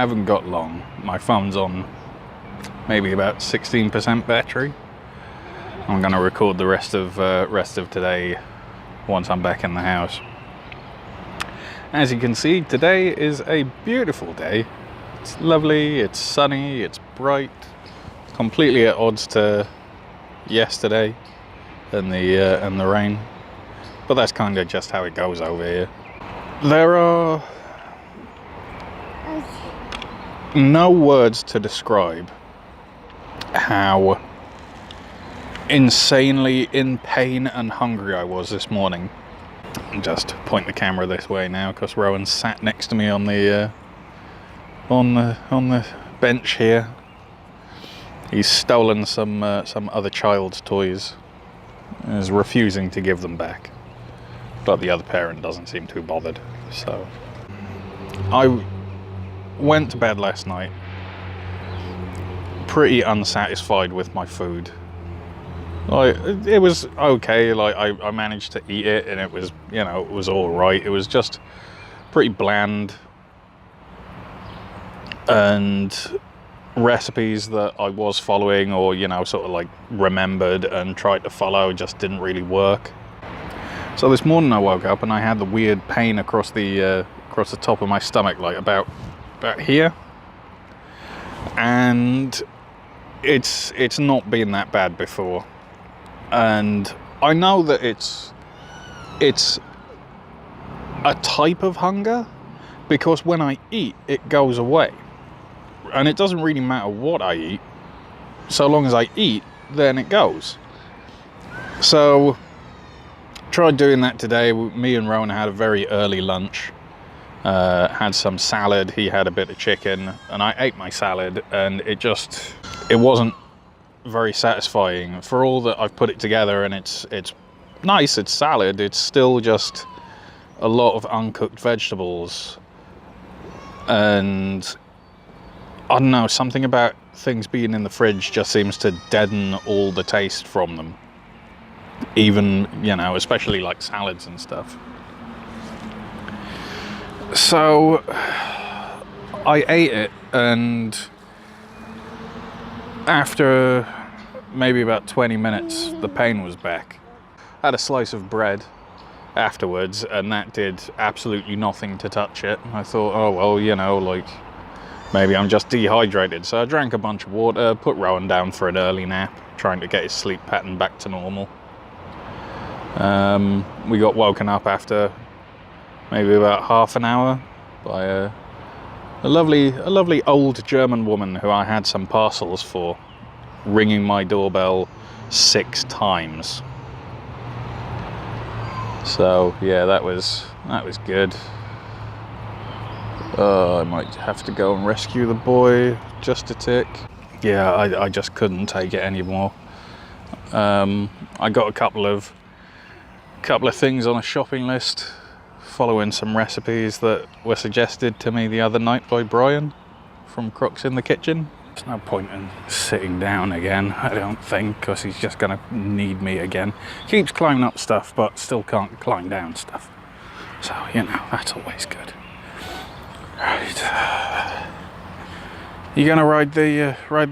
haven't got long. My phone's on maybe about 16% battery. I'm going to record the rest of today once I'm back in the house. As you can see, today is a beautiful day. It's lovely, it's sunny, it's bright, completely at odds to yesterday and the rain. But that's kind of just how it goes over here. There are no words to describe how insanely in pain and hungry I was this morning. Just point the camera this way now because Rowan sat next to me on the bench here. He's stolen some other child's toys and is refusing to give them back, but the other parent doesn't seem too bothered. So I went to bed last night pretty unsatisfied with my food. Like, it was okay, like I managed to eat it and it was, you know, it was all right. It was just pretty bland, and recipes that I was following or, you know, sort of like remembered and tried to follow just didn't really work. So this morning I woke up and I had the weird pain across the top of my stomach, like about here, and it's not been that bad before. And I know that it's a type of hunger because when I eat, it goes away. And it doesn't really matter what I eat. So long as I eat, then it goes. So, tried doing that today. Me and Rowan had a very early lunch. Had some salad, he had a bit of chicken, and I ate my salad, and it wasn't very satisfying. For all that I've put it together and it's nice, it's salad, it's still just a lot of uncooked vegetables, and I don't know, something about things being in the fridge just seems to deaden all the taste from them, even, you know, especially like salads and stuff. So I ate it, and after maybe about 20 minutes, the pain was back. I had a slice of bread afterwards, and that did absolutely nothing to touch it. I thought, oh, well, you know, like, maybe I'm just dehydrated. So I drank a bunch of water, put Rowan down for an early nap, trying to get his sleep pattern back to normal. We got woken up after maybe about half an hour by a lovely old German woman who I had some parcels for, ringing my doorbell 6 times. So yeah, that was good. I might have to go and rescue the boy just a tick. Yeah, I just couldn't take it anymore. I got a couple of things on a shopping list, following some recipes that were suggested to me the other night by Brian from Crooks in the Kitchen. There's no point in sitting down again, I don't think, because he's just going to need me again. Keeps climbing up stuff, but still can't climb down stuff. So, you know, that's always good. Right. You going to ride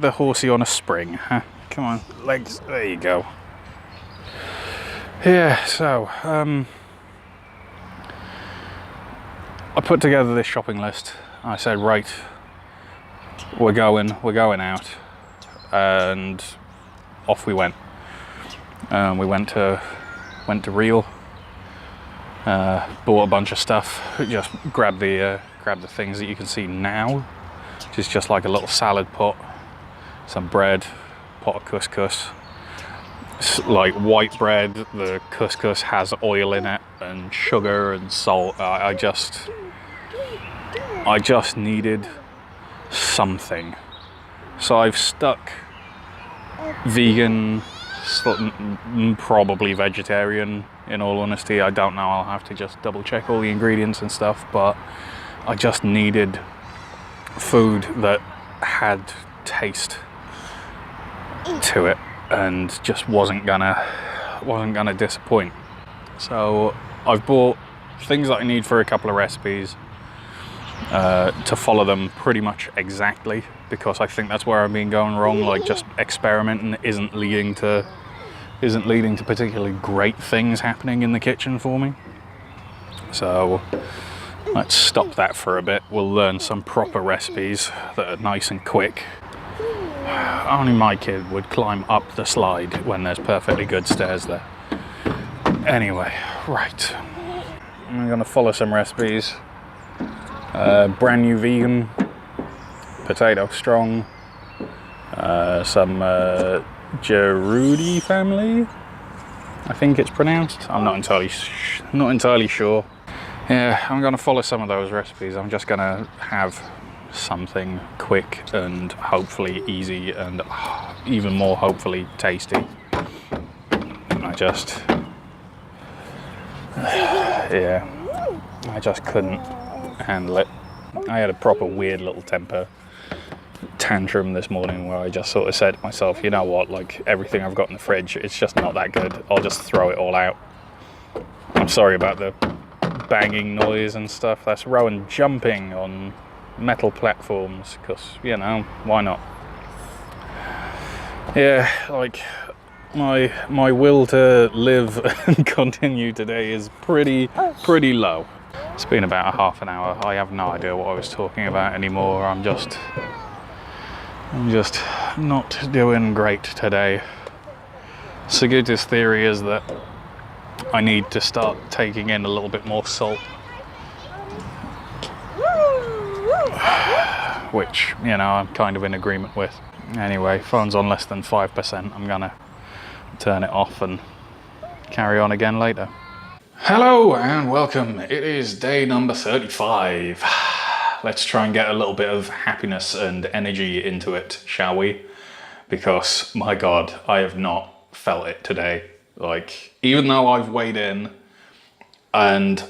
the horsey on a spring, huh? Come on, legs, there you go. Yeah, so, I put together this shopping list. I said, right, we're going out, and off we went. We went to Real, bought a bunch of stuff. Just grabbed the things that you can see now, which is just like a little salad pot, some bread, pot of couscous. Like white bread, the couscous has oil in it and sugar and salt. I just needed something. So I've stuck vegan, probably vegetarian, in all honesty. I don't know, I'll have to just double check all the ingredients and stuff, but I just needed food that had taste to it and just wasn't gonna disappoint. So I've bought things that I need for a couple of recipes. to follow them pretty much exactly, because I think that's where I've been going wrong. Like, just experimenting isn't leading to particularly great things happening in the kitchen for me. So let's stop that for a bit. We'll learn some proper recipes that are nice and quick. Only my kid would climb up the slide when there's perfectly good stairs there. Anyway, right. I'm gonna follow some recipes. Brand new vegan, potato strong, some Gerudi family, I think it's pronounced. I'm not entirely sure. Yeah, I'm gonna follow some of those recipes. I'm just gonna have something quick and hopefully easy and even more hopefully tasty. I just couldn't handle it. I had a proper weird little temper tantrum this morning where I just sort of said to myself, you know what, like, everything I've got in the fridge, it's just not that good. I'll just throw it all out. I'm sorry about the banging noise and stuff. That's Rowan jumping on metal platforms, because, you know, why not? Yeah, like, my will to live and continue today is pretty low. It's been about a half an hour. I have no idea what I was talking about anymore. I'm just not doing great today. Saguta's theory is that I need to start taking in a little bit more salt, which, you know, I'm kind of in agreement with. Anyway, phone's on less than 5%. I'm gonna turn it off and carry on again later. Hello and welcome. It is day number 35. Let's try and get a little bit of happiness and energy into it, shall we? Because, my God, I have not felt it today. Like, even though I've weighed in and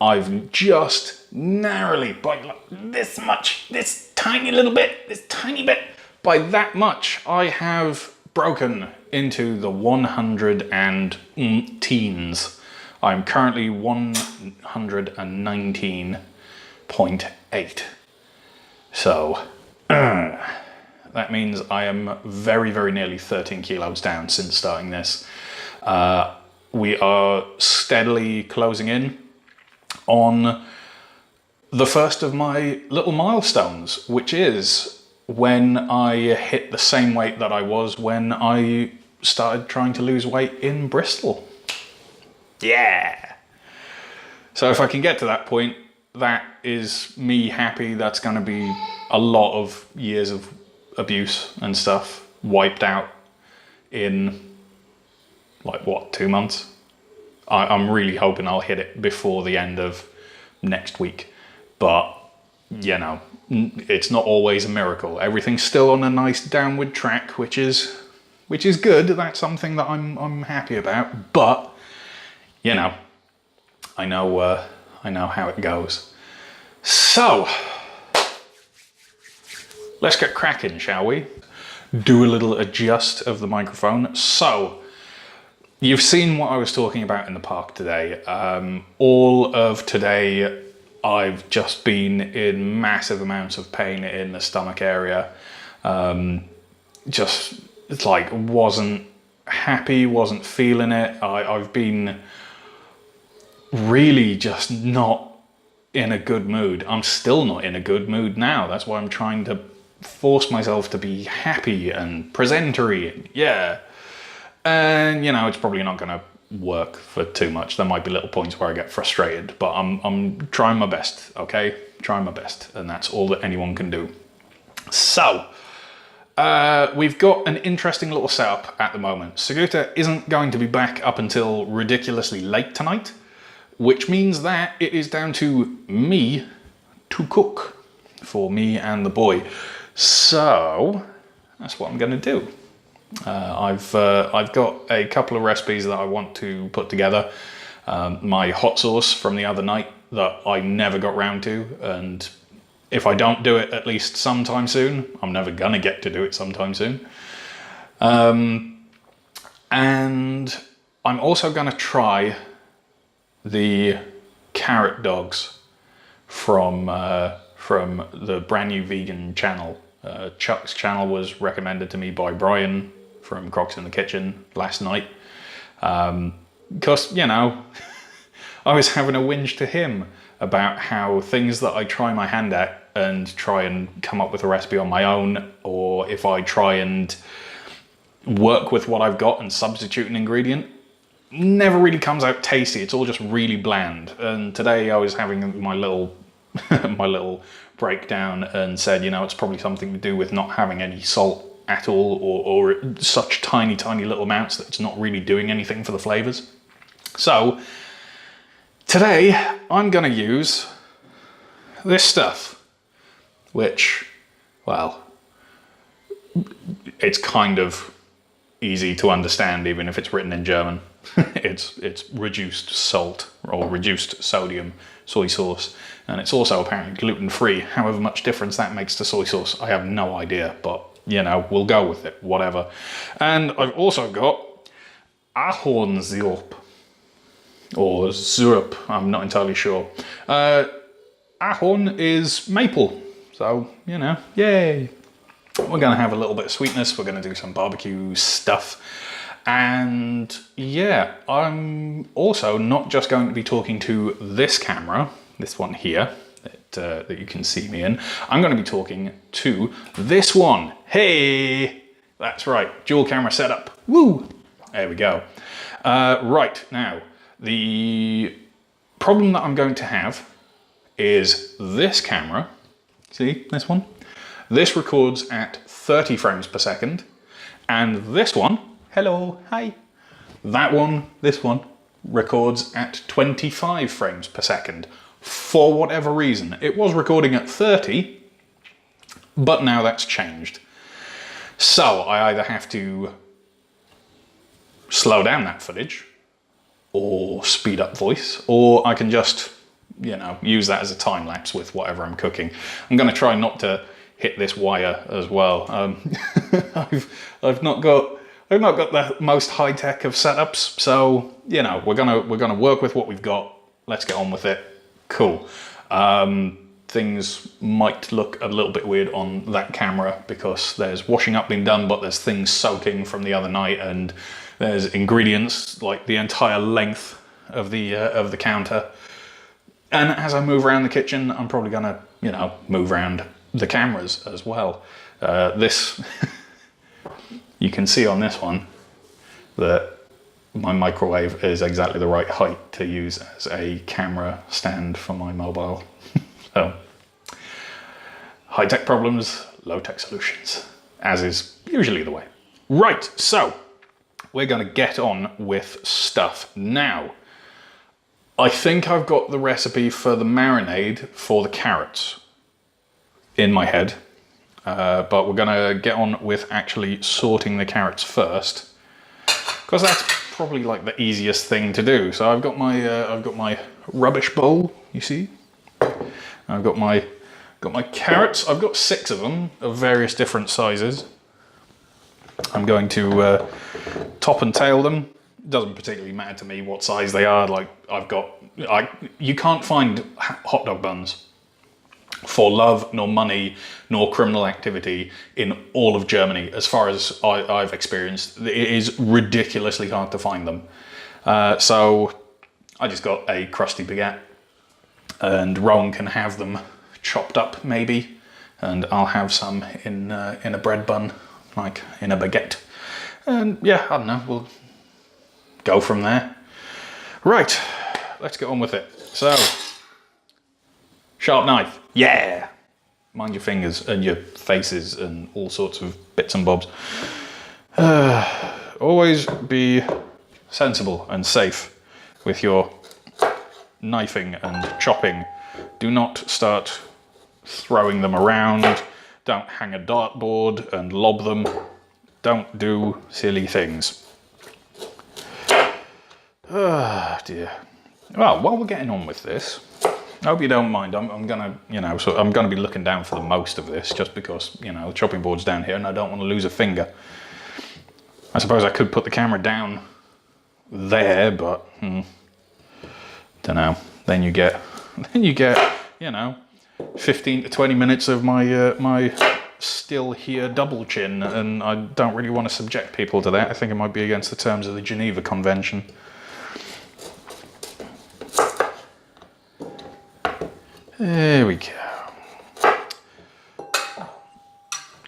I've just narrowly, by like this much, this tiny bit, by that much, I have broken into the 100 and teens. I'm currently 119.8. So, that means I am very, very nearly 13 kilos down since starting this. We are steadily closing in on the first of my little milestones, which is when I hit the same weight that I was when I started trying to lose weight in Bristol. Yeah. So if I can get to that point, that is me happy. That's going to be a lot of years of abuse and stuff wiped out in, like, what, 2 months? I'm really hoping I'll hit it before the end of next week. But, you know, it's not always a miracle. Everything's still on a nice downward track, which is good. That's something that I'm happy about. But, you know, I know how it goes. So, let's get cracking, shall we? Do a little adjust of the microphone. So, you've seen what I was talking about in the park today. All of today, I've just been in massive amounts of pain in the stomach area. Just, it's like, wasn't happy, wasn't feeling it. I've been really just not in a good mood. I'm still not in a good mood now. That's why I'm trying to force myself to be happy and presentery. Yeah. And, you know, it's probably not going to work for too much. There might be little points where I get frustrated, but I'm trying my best, okay? Trying my best, and that's all that anyone can do. So, we've got an interesting little setup at the moment. Saguta isn't going to be back up until ridiculously late tonight, which means that it is down to me to cook for me and the boy. So, that's what I'm going to do. I've got a couple of recipes that I want to put together. My hot sauce from the other night that I never got round to, and if I don't do it at least sometime soon, I'm never gonna get to do it sometime soon. And I'm also gonna try the carrot dogs from from the brand new vegan channel. Chuck's channel was recommended to me by Brian from Crocs in the Kitchen last night. Because, you know, I was having a whinge to him about how things that I try my hand at and try and come up with a recipe on my own, or if I try and work with what I've got and substitute an ingredient, never really comes out tasty. It's all just really bland. And today I was having my little my little breakdown and said, you know, it's probably something to do with not having any salt at all, or such tiny little amounts that it's not really doing anything for the flavors. So today I'm gonna use this stuff, which, well, it's kind of easy to understand even if it's written in German. It's reduced salt or reduced sodium soy sauce, and it's also apparently gluten-free. However much difference that makes to soy sauce, I have no idea, but you know, we'll go with it, whatever. And I've also got Ahornsirup, or syrup, I'm not entirely sure. Ahorn is maple, so, you know, yay. We're gonna have a little bit of sweetness, we're gonna do some barbecue stuff. And yeah, I'm also not just going to be talking to this camera, this one here, that you can see me in. I'm going to be talking to this one. Hey, that's right, dual camera setup. Woo! There we go. Right, now, the problem that I'm going to have is this camera. See, this one? This records at 30 frames per second, and this one, hello, hi. That one, this one, records at 25 frames per second. For whatever reason. It was recording at 30, but now that's changed. So I either have to slow down that footage, or speed up voice, or I can just, you know, use that as a time lapse with whatever I'm cooking. I'm going to try not to hit this wire as well. I've not got the most high tech of setups, so you know, we're gonna work with what we've got. Let's get on with it. Cool. Things might look a little bit weird on that camera because there's washing up being done, but there's things soaking from the other night, and there's ingredients like the entire length of the counter. And as I move around the kitchen, I'm probably gonna, you know, move around the cameras as well. This you can see on this one that my microwave is exactly the right height to use as a camera stand for my mobile. So, high-tech problems, low-tech solutions, as is usually the way. Right, so we're going to get on with stuff now. I think I've got the recipe for the marinade for the carrots in my head, but we're going to get on with actually sorting the carrots first, because that's probably like the easiest thing to do. So I've got my rubbish bowl, you see. I've got my carrots. I've got 6 of them of various different sizes. I'm going to top and tail them. It doesn't particularly matter to me what size they are. Like you can't find hot dog buns for love, nor money, nor criminal activity in all of Germany. As far as I've experienced, it is ridiculously hard to find them. So I just got a crusty baguette, and Rowan can have them chopped up maybe, and I'll have some in a bread bun, like in a baguette. And yeah, I don't know, we'll go from there. Right, let's get on with it. So, sharp knife, yeah! Mind your fingers and your faces and all sorts of bits and bobs. Always be sensible and safe with your knifing and chopping. Do not start throwing them around. Don't hang a dartboard and lob them. Don't do silly things. Ah, dear. Well, while we're getting on with this, I hope you don't mind. I'm gonna, you know, so I'm gonna be looking down for the most of this, just because, you know, the chopping board's down here and I don't want to lose a finger. I suppose I could put the camera down there, but don't know. Then you get, you know, 15 to 20 minutes of my my still here double chin, and I don't really want to subject people to that. I think it might be against the terms of the Geneva Convention. There we go.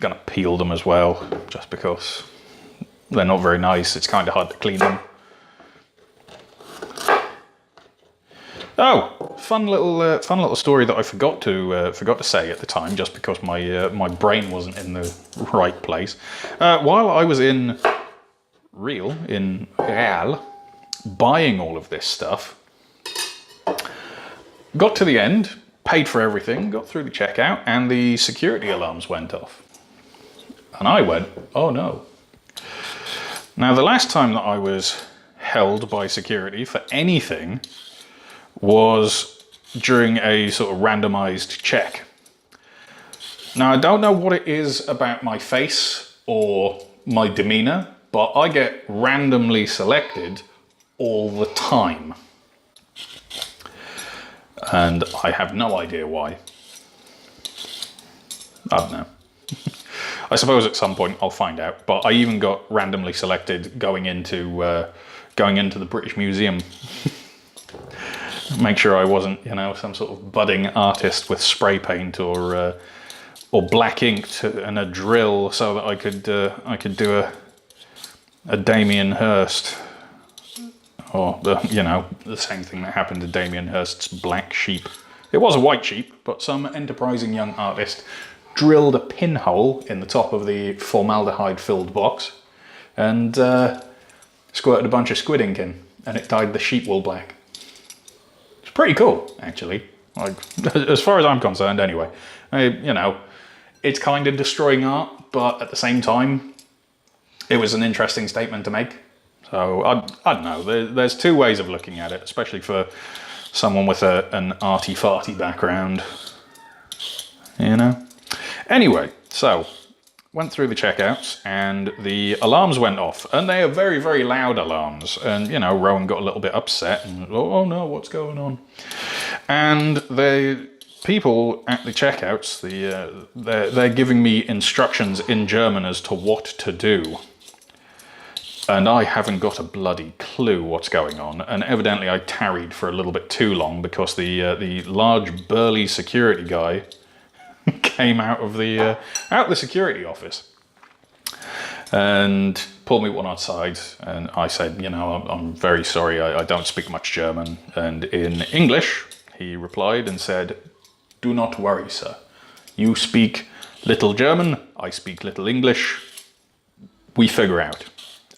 Gonna peel them as well, just because they're not very nice. It's kind of hard to clean them. Oh, fun little story that I forgot to say at the time, just because my brain wasn't in the right place. While I was in Real buying all of this stuff, got to the end, paid for everything, got through the checkout, and the security alarms went off. And I went, oh no. Now, the last time that I was held by security for anything was during a sort of randomized check. Now, I don't know what it is about my face or my demeanor, but I get randomly selected all the time. And I have no idea why. I don't know. I suppose at some point I'll find out, but I even got randomly selected going into the British Museum. Make sure I wasn't, you know, some sort of budding artist with spray paint or black ink and a drill, so that I could do a Damien Hirst, or the same thing that happened to Damien Hirst's Black Sheep. It was a white sheep, but some enterprising young artist drilled a pinhole in the top of the formaldehyde-filled box and squirted a bunch of squid ink in, and it dyed the sheep wool black. It's pretty cool, actually. Like, as far as I'm concerned, anyway. It's kind of destroying art, but at the same time, it was an interesting statement to make. So I don't know. There's two ways of looking at it, especially for someone with an arty-farty background. You know. Anyway, so went through the checkouts and the alarms went off, and they are very, very loud alarms. And Rowan got a little bit upset and oh no, what's going on? And the people at the checkouts, they're giving me instructions in German as to what to do. And I haven't got a bloody clue what's going on. And evidently I tarried for a little bit too long because the large burly security guy came out of the security office and pulled me one outside, and I said, I'm very sorry, I don't speak much German. And in English he replied and said, do not worry, sir. You speak little German, I speak little English. We figure out.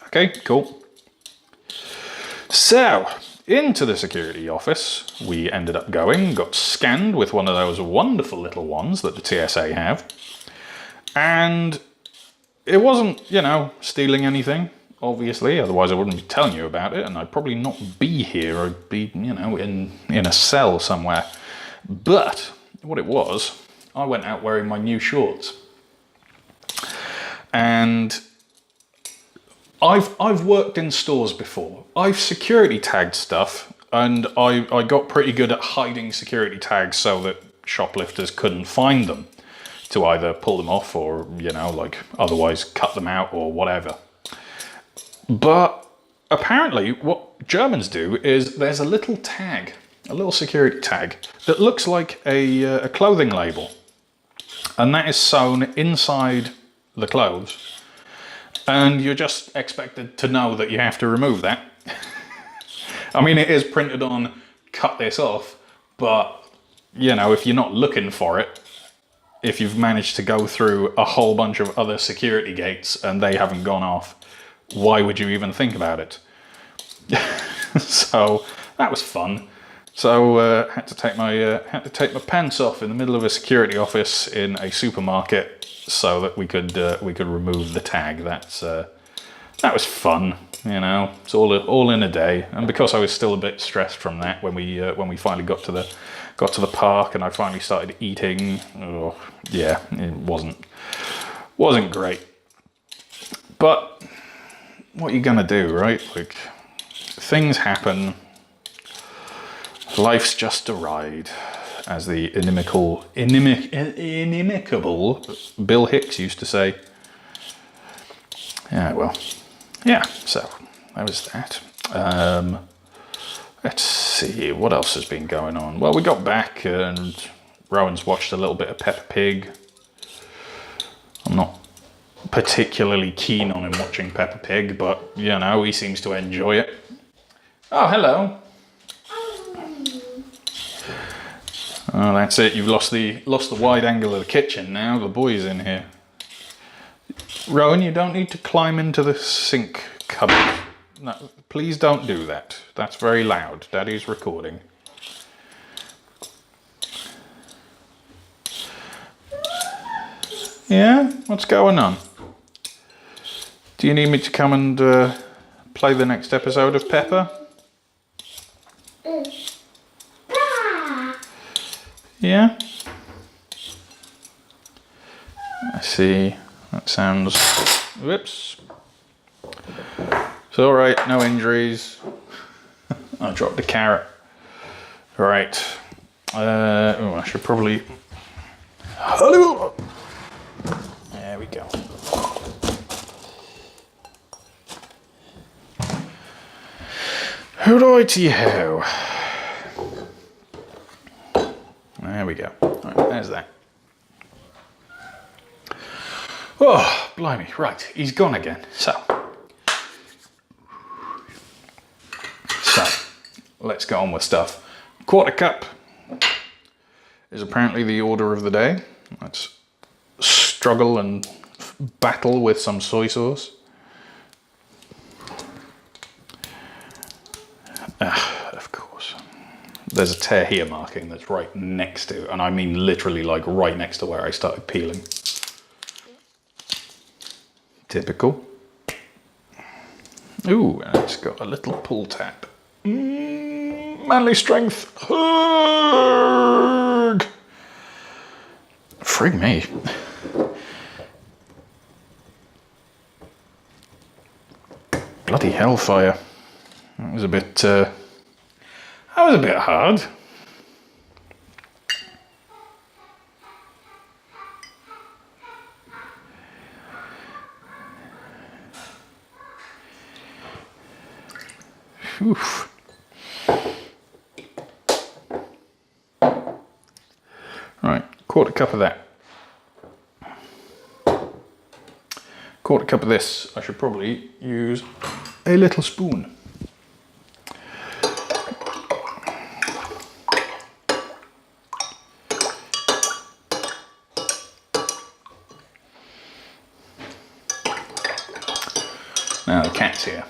Okay, cool. So, into the security office we ended up going, got scanned with one of those wonderful little ones that the TSA have. And it wasn't, stealing anything, obviously, otherwise I wouldn't be telling you about it, and I'd probably not be here. I'd be, in a cell somewhere. But what it was, I went out wearing my new shorts. And I've worked in stores before. I've security tagged stuff, and I got pretty good at hiding security tags so that shoplifters couldn't find them, to either pull them off or, otherwise cut them out or whatever. But apparently what Germans do is there's a little tag, a little security tag, that looks like a clothing label. And that is sewn inside the clothes. And you're just expected to know that you have to remove that. I mean, it is printed on, cut this off, but, if you're not looking for it, if you've managed to go through a whole bunch of other security gates and they haven't gone off, why would you even think about it? So that was fun. So had to take my pants off in the middle of a security office in a supermarket so that we could remove the tag. That was fun, It's all in a day. And because I was still a bit stressed from that when we finally got to the park and I finally started eating, it wasn't great. But what are you gonna do, right? Like, things happen. Life's just a ride. as the inimicable Bill Hicks used to say. Yeah, well, yeah, so that was that. Let's see, what else has been going on? Well, we got back and Rowan's watched a little bit of Peppa Pig. I'm not particularly keen on him watching Peppa Pig, but, you know, he seems to enjoy it. Oh, hello. Oh, that's it. You've lost the wide angle of the kitchen now. The boy's in here. Rowan, you don't need to climb into the sink cupboard. No, please don't do that. That's very loud. Daddy's recording. Yeah? What's going on? Do you need me to come and play the next episode of Peppa? Yeah? I see. That sounds... Whoops. It's alright, no injuries. I dropped the carrot. Right. Oh, I should probably... Hello! There we go. Righty-ho. There we go. Right, there's that. Oh, blimey. Right, he's gone again. So, let's go on with stuff. Quarter cup is apparently the order of the day. Let's struggle and battle with some soy sauce. Of course. There's a tear here marking that's right next to, and I mean literally like right next to where I started peeling. Typical. Ooh, and it's got a little pull tab. Manly strength. Hurg. Frig me. Bloody hellfire. That was a bit hard. Oof. Right, quarter cup of that. Quarter cup of this. I should probably use a little spoon. Now the cat's here.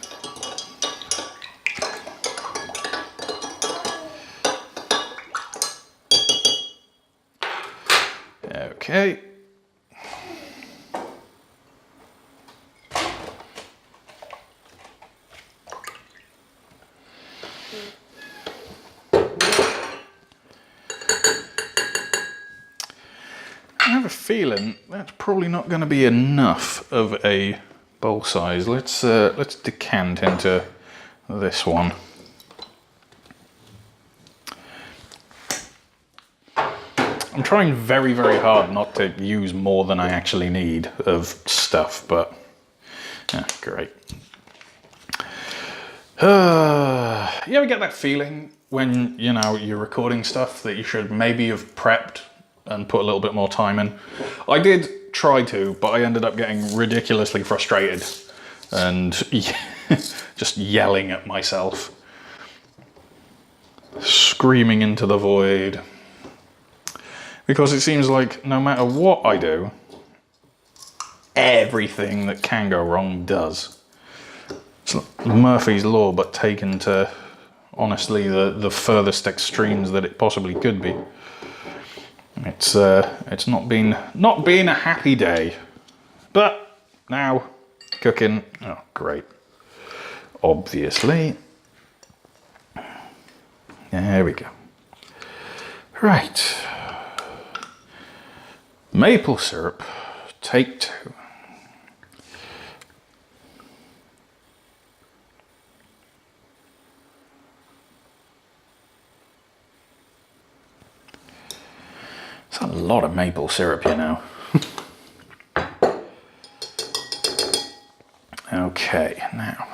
Okay. I have a feeling that's probably not going to be enough of a bowl size. Let's decant into this one. I'm trying very, very hard not to use more than I actually need of stuff, but yeah, great. You ever get that feeling when, you know, you're recording stuff that you should maybe have prepped and put a little bit more time in? I did try to, but I ended up getting ridiculously frustrated and just yelling at myself, screaming into the void. Because it seems like no matter what I do, everything that can go wrong does. It's like Murphy's Law, but taken to, honestly, the furthest extremes that it possibly could be. It's not been a happy day. But now, cooking, oh great. Obviously. There we go. Right. Maple syrup, take 2. A lot of maple syrup here now. Okay, now.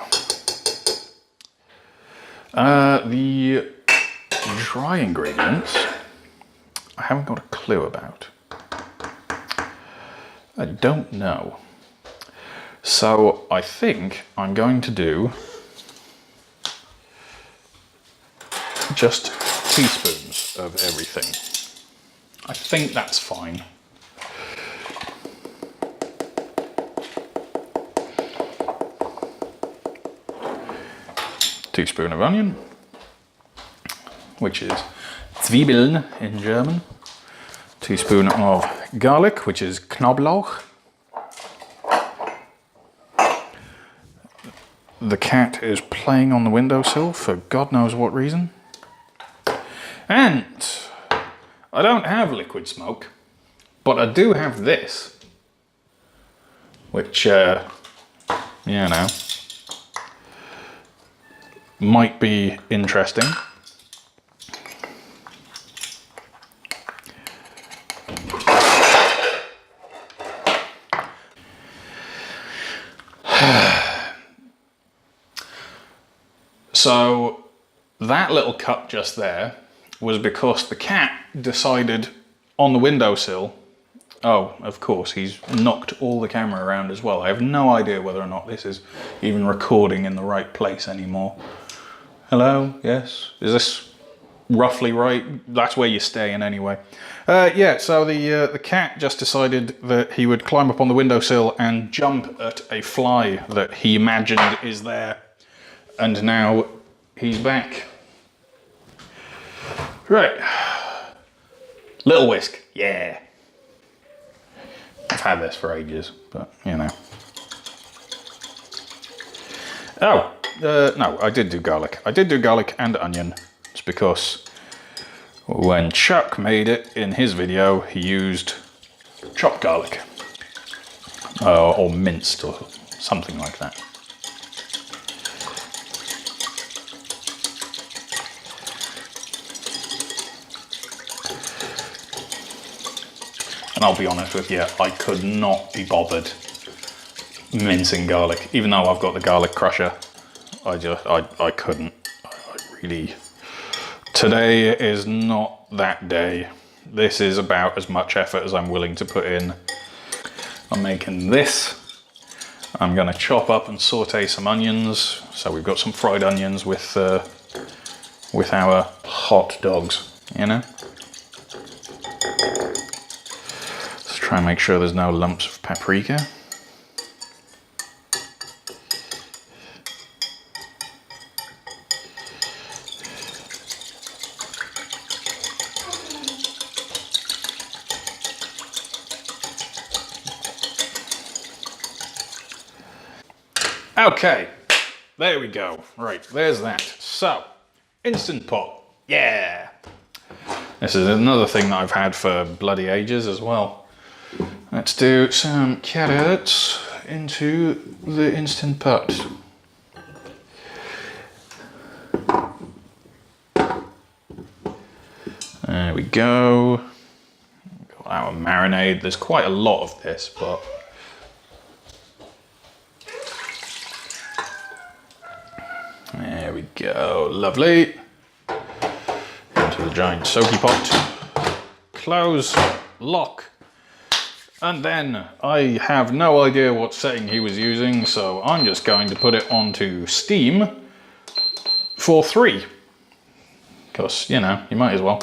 The dry ingredients, I haven't got a clue about. I don't know. So I think I'm going to do just teaspoons of everything. I think that's fine. Teaspoon of onion, which is Zwiebeln in German. Teaspoon of garlic, which is Knoblauch. The cat is playing on the windowsill for God knows what reason. And I don't have liquid smoke, but I do have this, which, you know, might be interesting. So that little cut just there was because the cat decided on the windowsill. Oh, of course, he's knocked all the camera around as well. I have no idea whether or not this is even recording in the right place anymore. Hello? Yes? Is this roughly right? That's where you're staying anyway. Yeah, so the cat just decided that he would climb up on the windowsill and jump at a fly that he imagined is there. And now he's back. Right. Little whisk, yeah. I've had this for ages, but you know. Oh, no, I did do garlic. I did do garlic and onion. It's because when Chuck made it in his video, he used chopped garlic. Or minced or something like that. And I'll be honest with you, I could not be bothered mincing garlic. Even though I've got the garlic crusher, I couldn't. I really... Today is not that day. This is about as much effort as I'm willing to put in. I'm making this. I'm gonna chop up and saute some onions. So we've got some fried onions with our hot dogs, you know? Try and make sure there's no lumps of paprika. Okay, there we go. Right, there's that. So, Instant Pot, yeah. This is another thing that I've had for bloody ages as well. Let's do some carrots into the Instant Pot. There we go. Got our marinade. There's quite a lot of this, but there we go. Lovely. Into the giant soapy pot. Close, lock. And then I have no idea what setting he was using, so I'm just going to put it onto Steam for 3. Because, you know, you might as well.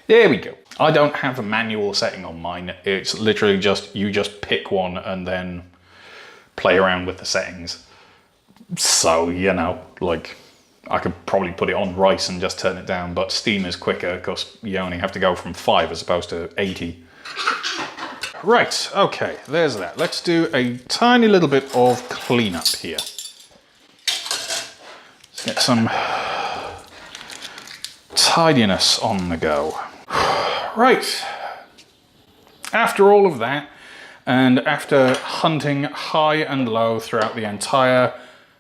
There we go. I don't have a manual setting on mine. It's literally just, you just pick one and then play around with the settings. So, you know, like, I could probably put it on rice and just turn it down, but Steam is quicker because you only have to go from 5 as opposed to 80. Right, okay, there's that. Let's do a tiny little bit of cleanup here. Let's get some tidiness on the go. Right, after all of that, and after hunting high and low throughout the entire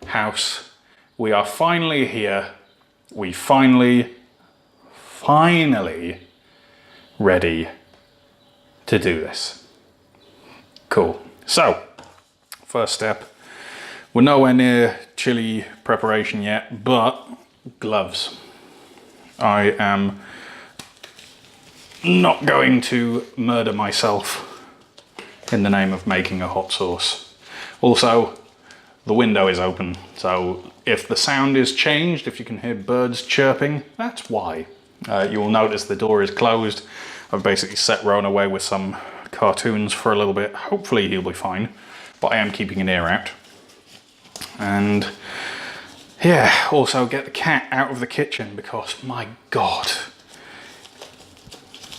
house, we are finally here. We finally ready to do this. Cool. So, first step. We're nowhere near chili preparation yet, but gloves. I am not going to murder myself in the name of making a hot sauce. Also, the window is open, so if the sound is changed, if you can hear birds chirping, that's why. You will notice the door is closed. I've basically set Rowan away with some cartoons for a little bit. Hopefully he'll be fine, but I am keeping an ear out. And yeah, also get the cat out of the kitchen because my God,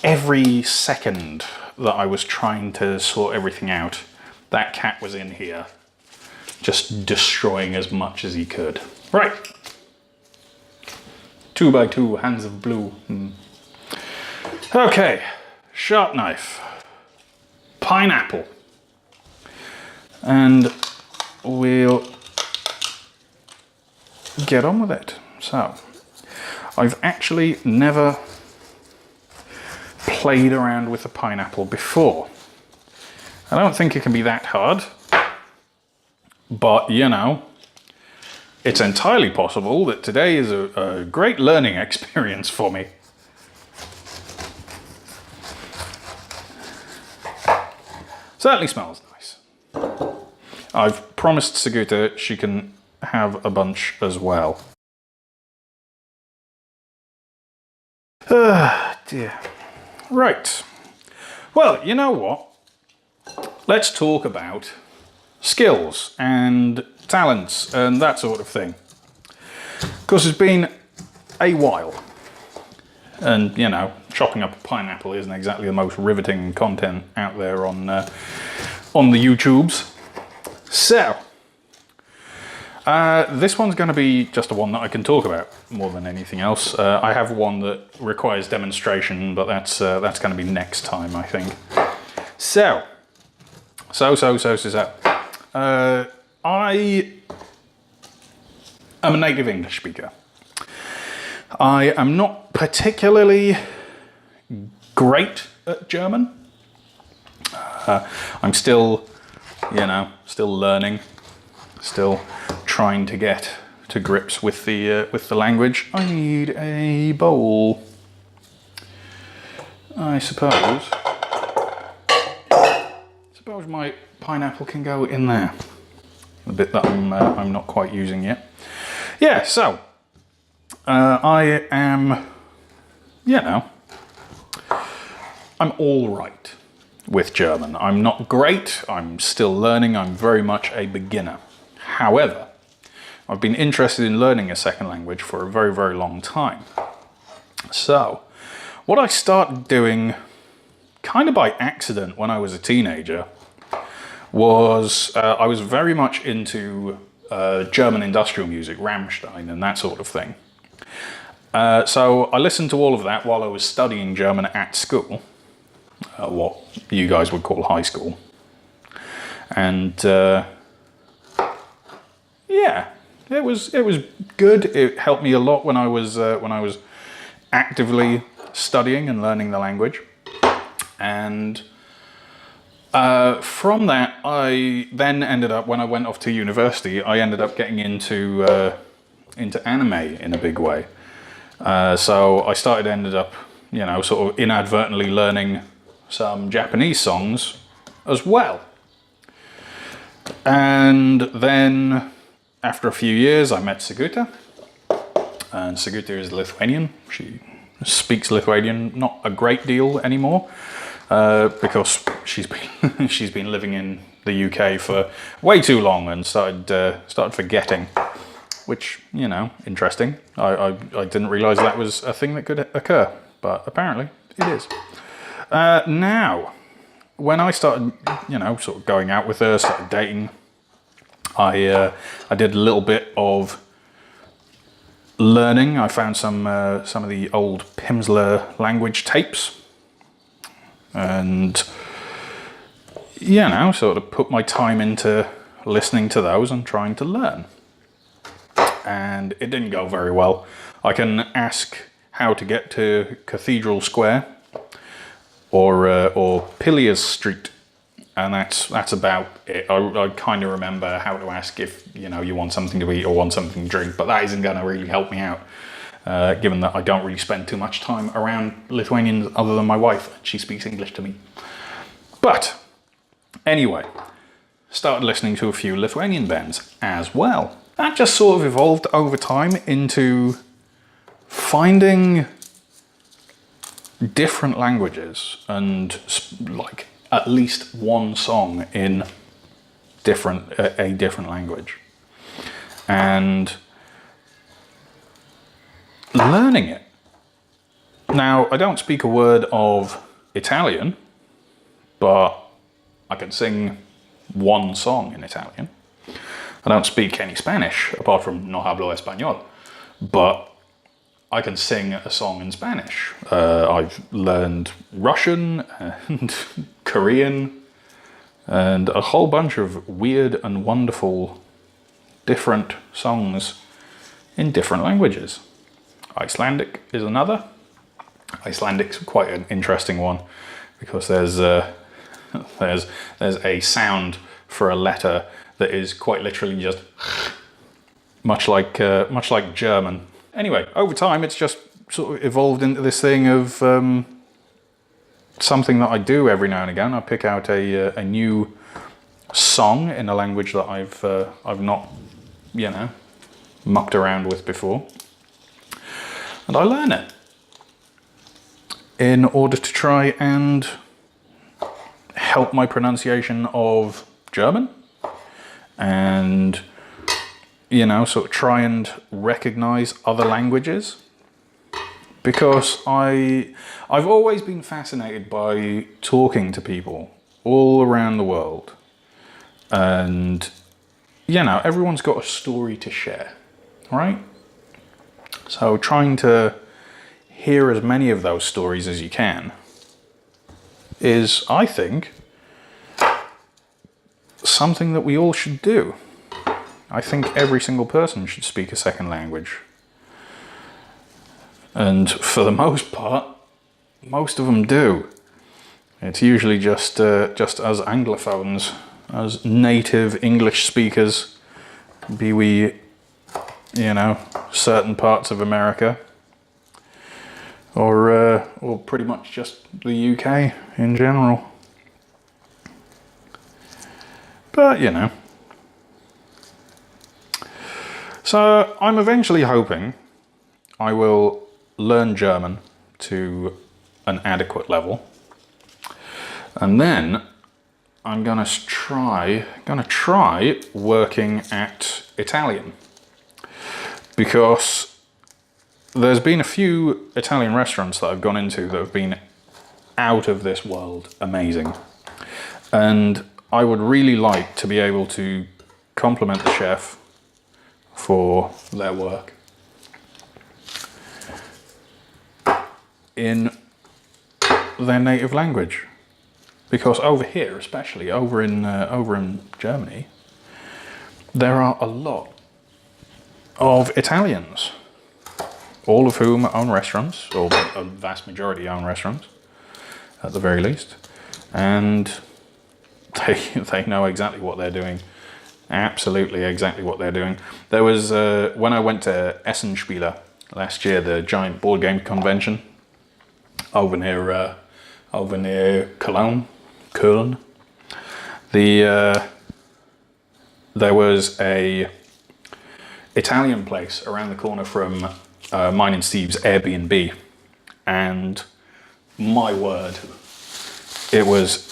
every second that I was trying to sort everything out, that cat was in here, just destroying as much as he could. Right. 2 by 2 hands of blue. Okay, sharp knife, pineapple, and we'll get on with it. So, I've actually never played around with a pineapple before. I don't think it can be that hard, but you know, it's entirely possible that today is a great learning experience for me. Certainly smells nice. I've promised Seguta she can have a bunch as well. Dear. Right. Well, you know what? Let's talk about skills and talents and that sort of thing. Because it's been a while. And, you know, chopping up a pineapple isn't exactly the most riveting content out there on the YouTubes. So, this one's going to be just a one that I can talk about more than anything else. I have one that requires demonstration, but that's going to be next time, I think. So. I am a native English speaker. I am not particularly great at German. I'm still, you know, still learning, still trying to get to grips with the language. I need a bowl, I suppose. Suppose my pineapple can go in there. The bit that I'm not quite using yet. Yeah, so I am, you know, I'm all right with German. I'm not great. I'm still learning. I'm very much a beginner. However, I've been interested in learning a second language for a very, very long time. So, what I started doing kind of by accident when I was a teenager was I was very much into German industrial music, Rammstein and that sort of thing. So I listened to all of that while I was studying German at school, what you guys would call high school. And yeah, it was good. It helped me a lot when I was actively studying and learning the language. And from that, I then ended up, when I went off to university, I ended up getting into anime in a big way. So I ended up, you know, sort of inadvertently learning some Japanese songs as well. And then after a few years, I met Seguta. And Seguta is Lithuanian. She speaks Lithuanian, not a great deal anymore. Because she's been living in the UK for way too long and started forgetting, which, you know, interesting. I didn't realise that was a thing that could occur, but apparently it is. Now, when I started, you know, sort of going out with her, started dating, I did a little bit of learning. I found some of the old Pimsleur language tapes. And, you know, sort of put my time into listening to those and trying to learn. And it didn't go very well. I can ask how to get to Cathedral Square, or Piliers Street, and that's about it. I kind of remember how to ask if you want something to eat or want something to drink, but that isn't going to really help me out, given that I don't really spend too much time around Lithuanians other than my wife. She speaks English to me. But anyway, started listening to a few Lithuanian bands as well. That just sort of evolved over time into finding different languages and like at least one song in a different language and learning it. Now, I don't speak a word of Italian, but I can sing one song in Italian. I don't speak any Spanish apart from no hablo español, but I can sing a song in Spanish. I've learned Russian and Korean and a whole bunch of weird and wonderful different songs in different languages. Icelandic is another. Icelandic's quite an interesting one because there's a sound for a letter that is quite literally just much like German. Anyway, over time, it's just sort of evolved into this thing of something that I do every now and again. I pick out a new song in a language that I've not, mucked around with before, and I learn it in order to try and help my pronunciation of German, and sort of try and recognize other languages, because I've always been fascinated by talking to people all around the world, and everyone's got a story to share, right? So trying to hear as many of those stories as you can is, I think, something that we all should do. I think every single person should speak a second language. And for the most part, most of them do. It's usually just as Anglophones, as native English speakers, be we, certain parts of America, or pretty much just the UK in general. But, So I'm eventually hoping I will learn German to an adequate level, and then I'm gonna try working at Italian, because there's been a few Italian restaurants that I've gone into that have been out of this world amazing, and I would really like to be able to compliment the chef for their work in their native language, because over here, especially over in Germany, there are a lot of Italians, all of whom own restaurants, or a vast majority own restaurants at the very least, and they know exactly what they're doing. Absolutely exactly what they're doing. There was, when I went to Essenspieler last year, the giant board game convention over near Cologne, there was a Italian place around the corner from mine and Steve's Airbnb, and my word, it was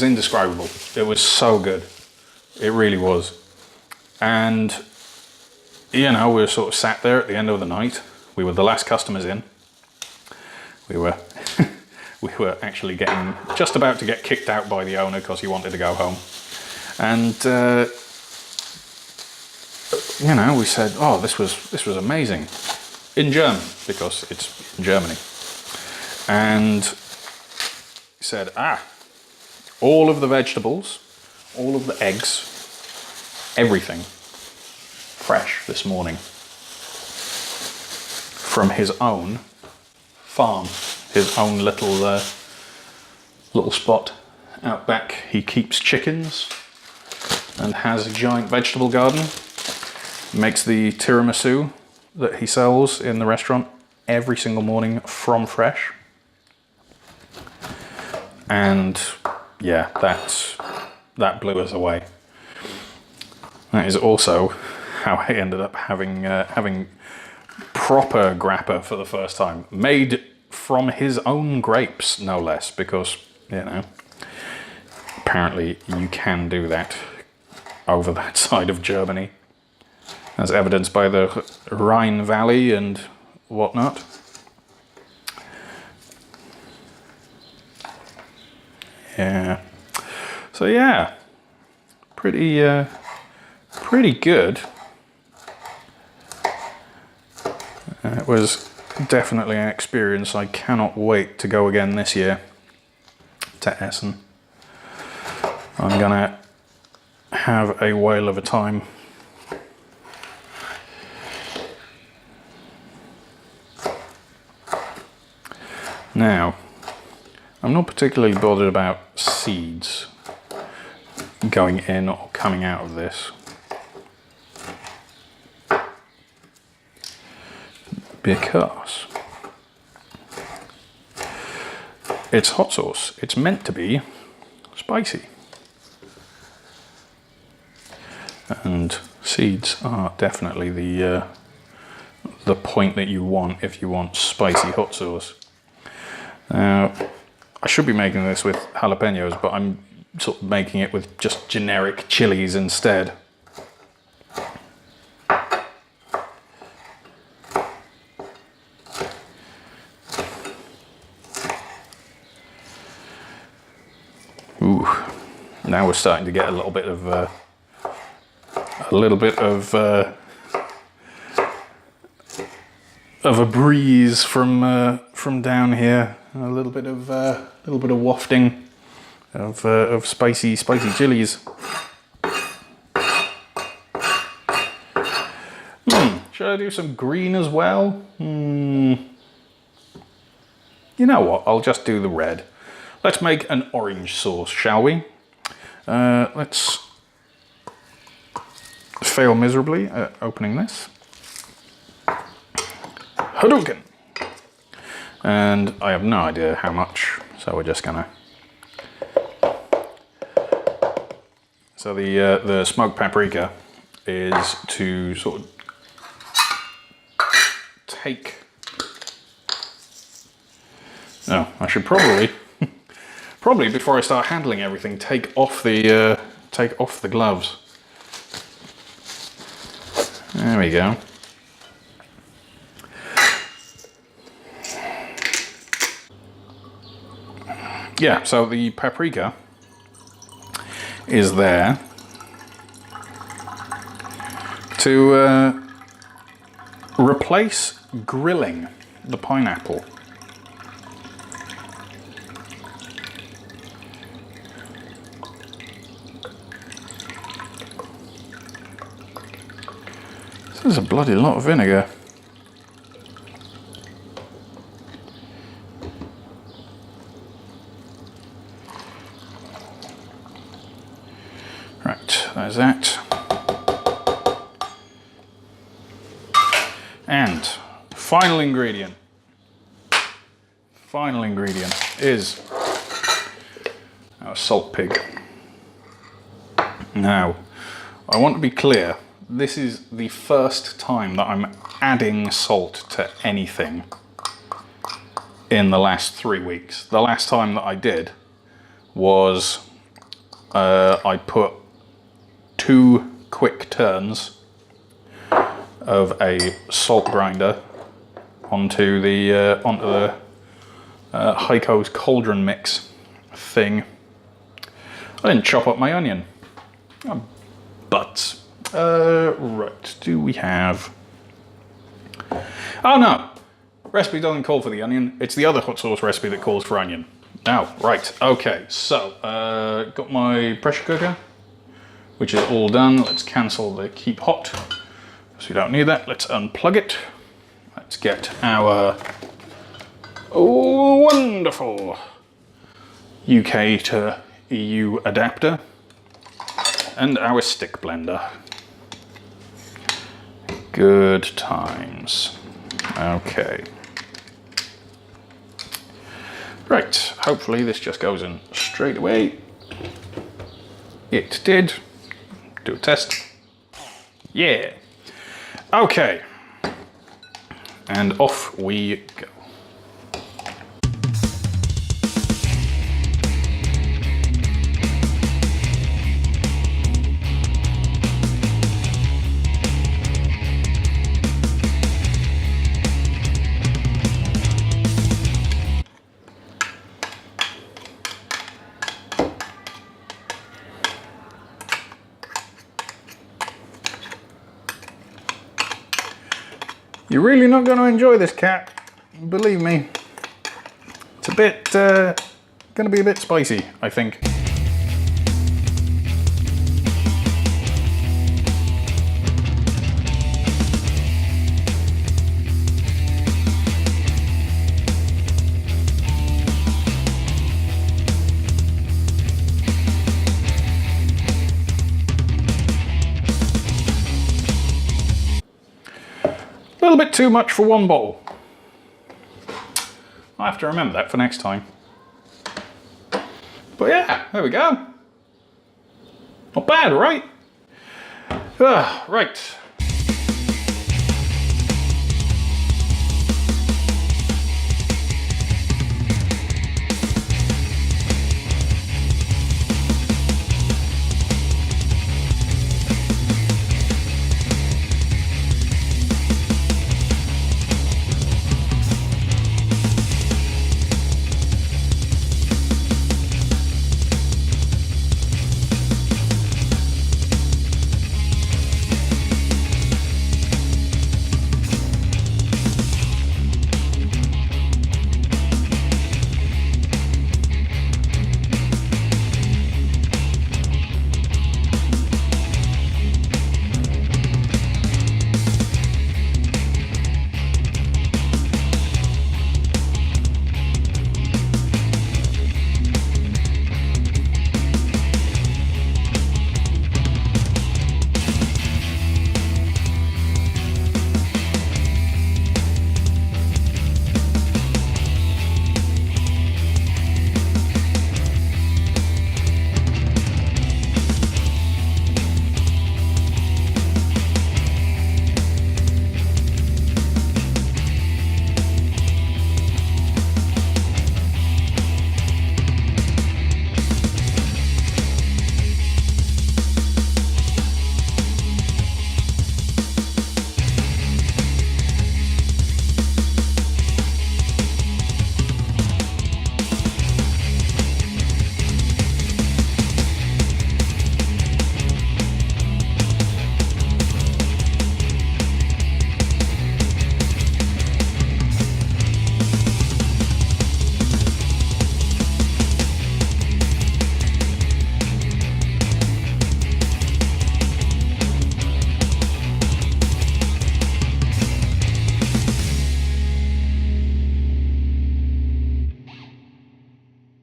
indescribable. It was so good. It really was. And, we were sort of sat there at the end of the night. We were the last customers in. We were actually just about to get kicked out by the owner because he wanted to go home. And, we said, oh, this was amazing. In German, because it's in Germany. And he said, all of the vegetables, all of the eggs, everything fresh this morning from his own farm his own little spot out back. He keeps chickens and has a giant vegetable garden. Makes the tiramisu that he sells in the restaurant every single morning from fresh. And yeah, that blew us away. That is also how I ended up having proper grappa for the first time, made from his own grapes, no less, because, you know, apparently you can do that over that side of Germany, as evidenced by the Rhine Valley and whatnot. Yeah. So yeah, pretty good. It was definitely an experience. I cannot wait to go again this year to Essen. I'm gonna have a whale of a time. Now, I'm not particularly bothered about seeds going in or coming out of this, because it's hot sauce. It's meant to be spicy. And seeds are definitely the point that you want if you want spicy hot sauce. Now, I should be making this with jalapenos, but I'm sort of making it with just generic chilies instead. Ooh, now we're starting to get a little bit of a breeze from down here. A little bit of wafting of spicy chilies. Should I do some green as well? You know what? I'll just do the red. Let's make an orange sauce, shall we? Let's fail miserably at opening this. Hadouken! And I have no idea how much, so we're just gonna... So the smoked paprika is to sort of take... No, I should probably before I start handling everything, take off the gloves. There we go. Yeah, so the paprika is there to replace grilling the pineapple. This is a bloody lot of vinegar. Right, there's that. And final ingredient is our salt pig. Now, I want to be clear, this is the first time that I'm adding salt to anything in the last 3 weeks. The last time that I did was I put 2 quick turns of a salt grinder onto the Heiko's cauldron mix thing. I didn't chop up my onion, but right, do we have... Oh no, recipe doesn't call for the onion. It's the other hot sauce recipe that calls for onion. Now, right, okay, so got my pressure cooker, which is all done. Let's cancel the keep hot, so we don't need that. Let's unplug it. Let's get our Oh, wonderful UK to EU adapter and our stick blender. Good times. Okay. Right, hopefully this just goes in straight away. It did. Do a test. Yeah. Okay. And off we go. You're really not going to enjoy this, cat. Believe me. It's a bit, going to be a bit spicy, I think. A little bit too much for one bowl. I'll have to remember that for next time. But yeah, there we go. Not bad, right? Right.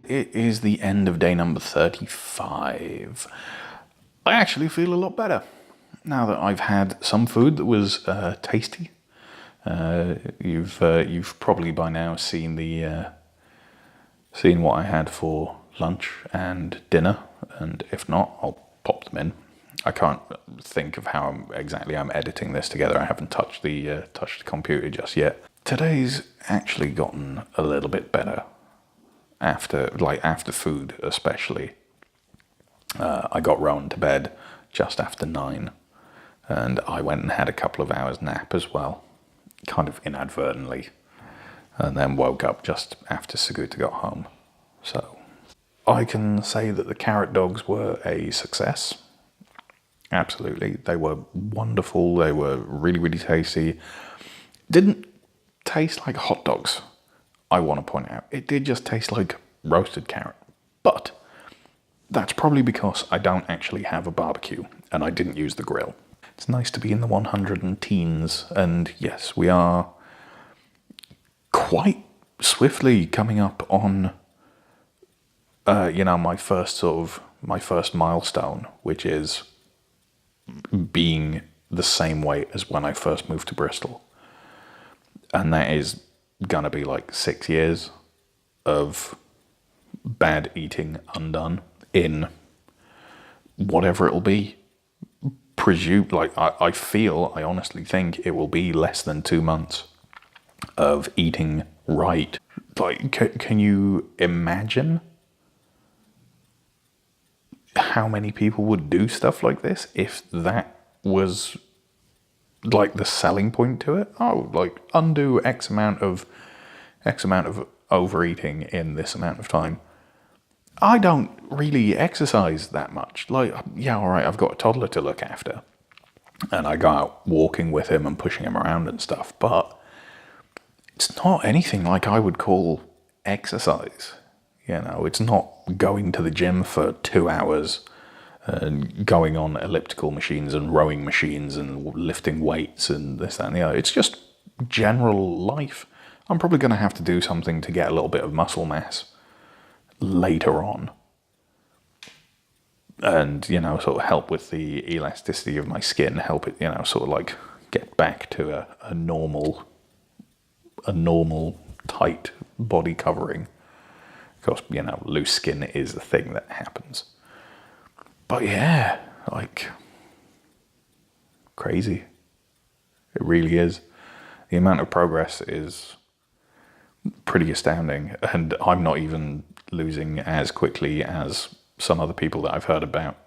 It is the end of day number 35. I actually feel a lot better now that I've had some food that was tasty. You've probably by now seen seen what I had for lunch and dinner, and if not, I'll pop them in. I can't think of how I'm editing this together. I haven't touched the computer just yet. Today's actually gotten a little bit better. After food especially. I got Rowan to bed just after 9, and I went and had a couple of hours nap as well, kind of inadvertently, and then woke up just after Saguta got home. So I can say that the carrot dogs were a success. Absolutely, they were wonderful. They were really, really tasty. Didn't taste like hot dogs. I want to point out, it did just taste like roasted carrot, but that's probably because I don't actually have a barbecue and I didn't use the grill. It's nice to be in the 100 and teens, and yes, we are quite swiftly coming up on, my first milestone, which is being the same weight as when I first moved to Bristol. And that is gonna be like 6 years of bad eating undone in whatever it'll be. I honestly think it will be less than 2 months of eating right. Like, can you imagine how many people would do stuff like this if that was like the selling point to it? Oh, like undo X amount of overeating in this amount of time. I don't really exercise that much. Like, yeah, all right, I've got a toddler to look after, and I go out walking with him and pushing him around and stuff, but it's not anything like I would call exercise. It's not going to the gym for 2 hours and going on elliptical machines and rowing machines and lifting weights and this, that, and the other. It's just general life. I'm probably going to have to do something to get a little bit of muscle mass later on, and sort of help with the elasticity of my skin, help it sort of like get back to a normal tight body covering. Of course, loose skin is the thing that happens. But yeah, like, crazy. It really is. The amount of progress is pretty astounding, and I'm not even losing as quickly as some other people that I've heard about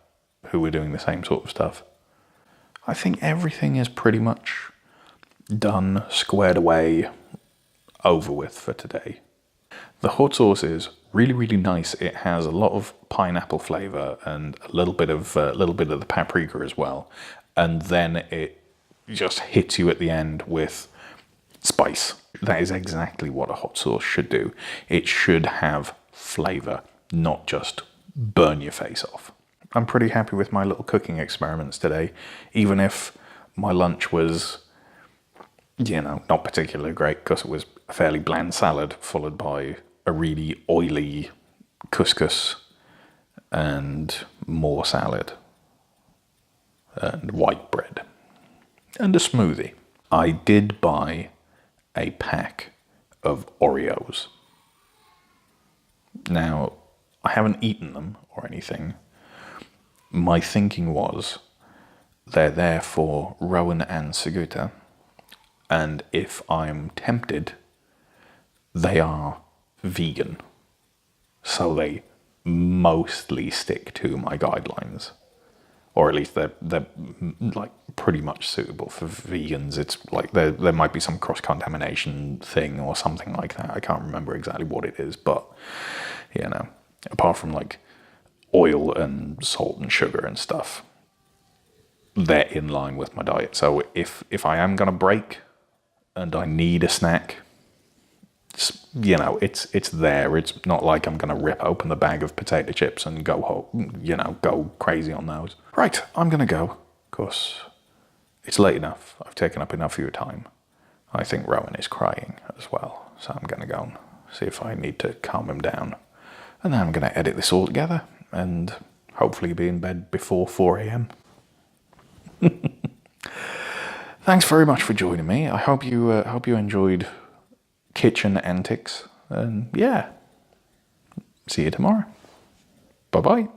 who were doing the same sort of stuff. I think everything is pretty much done, squared away, over with for today. The hot sauce is really, really nice. It has a lot of pineapple flavor and a little bit of the paprika as well, and then it just hits you at the end with spice. That is exactly what a hot sauce should do. It should have flavor, not just burn your face off. I'm pretty happy with my little cooking experiments today, even if my lunch was, not particularly great, because it was a fairly bland salad followed by a really oily couscous and more salad and white bread and a smoothie. I did buy a pack of Oreos. Now, I haven't eaten them or anything. My thinking was they're there for Rowan and Seguta, and if I'm tempted, they are vegan. So they mostly stick to my guidelines. Or at least they're like pretty much suitable for vegans. It's like there might be some cross-contamination thing or something like that. I can't remember exactly what it is, but apart from like oil and salt and sugar and stuff, they're in line with my diet. So if I am gonna break and I need a snack, it's there. It's not like I'm gonna rip open the bag of potato chips and go home, go crazy on those. Right, I'm gonna go. Of course, it's late enough. I've taken up enough of your time. I think Rowan is crying as well, so I'm gonna go and see if I need to calm him down. And then I'm gonna edit this all together and hopefully be in bed before 4 a.m. Thanks very much for joining me. I hope you enjoyed kitchen antics, and yeah, see you tomorrow. Bye bye.